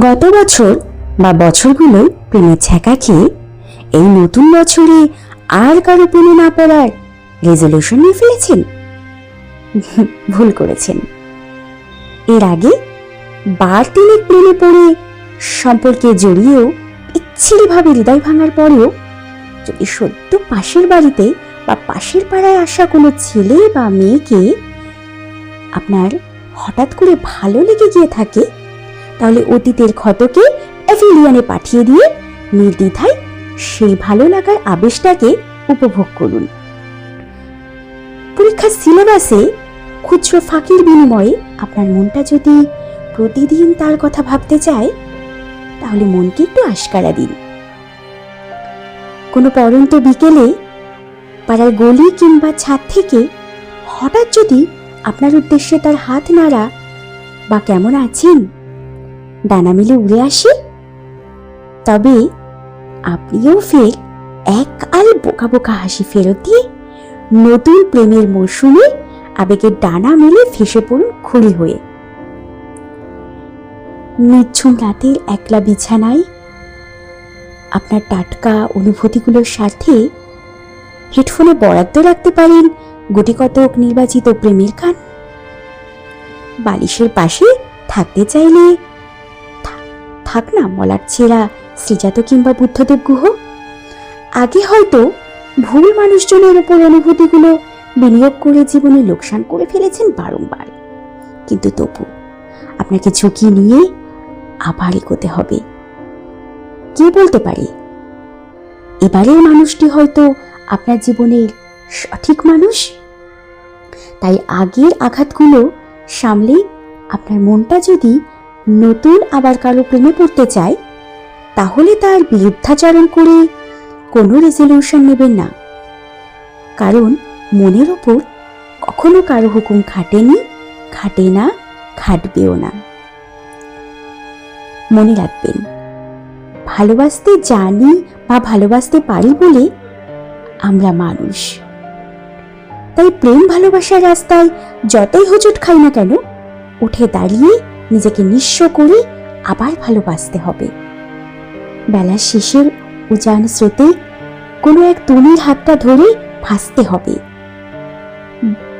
গত বছর বা বছরগুলোয় প্রেমের ছ্যাঁকা খেয়ে এই নতুন বছরে আর কারো প্রেমে না পড়ার রেজলিউশন নিয়ে ফেলেছেন? ভুল করেছেন। এর আগে বার তিনেক প্রেমে পড়ে সম্পর্কে জড়িয়েও বিচ্ছিরিভাবে হৃদয় ভাঙার পরেও যদি সদ্য পাশের বাড়িতে বা পাশের পাড়ায় আসা কোনো ছেলে বা মেয়েকে আপনার হঠাৎ করে ভালো লেগে গিয়ে থাকে, তাহলে অতীতের ক্ষতকে অ্যাভিলিয়নে পাঠিয়ে দিয়ে নির্দ্বিধায় সেই ভালো লাগার আবেশটাকে উপভোগ করুন। পরীক্ষার সিলেবাসে খুচরো ফাঁকির বিনিময়ে আপনার মনটা যদি প্রতিদিন তার কথা ভাবতে চায়, তাহলে মনকে একটু আশকারা দিন। কোনো পড়ন্ত বিকেলে পাড়ার গলি কিংবা ছাদ থেকে হঠাৎ যদি আপনার উদ্দেশ্যে তার হাত নাড়া বা কেমন আছেন ডানা মেলে উড়ে আসে, তবে আপনিও ফের এক আল বোকা বোকা হাসি ফেরত দিয়ে নতুন প্রেমের মৌসুমে আবেগের ডানা মেলে ফেসে পড়ুন খুলি হয়ে। নিঝুম রাতের একলা বিছানায় আপনার টাটকা অনুভূতিগুলোর সাথে হেডফোনে বরাদ্দ রাখতে পারেন গুটি কতক নির্বাচিত প্রেমের গান। বালিশের পাশে থাকতে চাইলে থাক না মলাট ছেঁড়া শ্রীজাত কিংবা বুদ্ধদেব গুহ। আগে হয়তো ভুল মানুষজনের উপর অনুভূতিগুলো বিনিয়োগ করে জীবনে লোকসান করে ফেলেছেন বারংবার, কিন্তু তবু আপনাকে ঝুঁকি নিয়ে আবার এগোতে হবে। কে বলতে পারে এবারের মানুষটি হয়তো আপনার জীবনের সঠিক মানুষ। তাই আগের আঘাতগুলো সামলে আপনার মনটা যদি নতুন আবার কারো প্রেমে পড়তে চায়, তাহলে তার বিরুদ্ধাচরণ করে কোনো রেজলিউশন নেবেন না, কারণ মনের ওপর কখনো কারো হুকুম খাটেনি, খাটে না, খাটবেও না। মনে রাখবেন, ভালোবাসতে জানি বা ভালোবাসতে পারি বলে আমরা মানুষ। তাই প্রেম ভালোবাসার রাস্তায় যতই হোঁচট খাই না কেন, উঠে দাঁড়িয়ে নিজেকে নিঃস্ব করে আবার ভালোবাসতে হবে। বেলার শেষের উজান স্রোতে কোনো এক তরুণীর হাতটা ধরে ভাসতে হবে।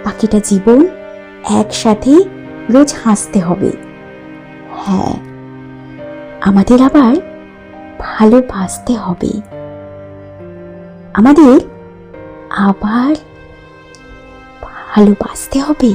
বাকিটা জীবন একসাথে রোজ হাসতে হবে। হ্যাঁ, আমাদের আবার ভালোবাসতে হবে, আমাদের আবার ভালোবাসতে হবে।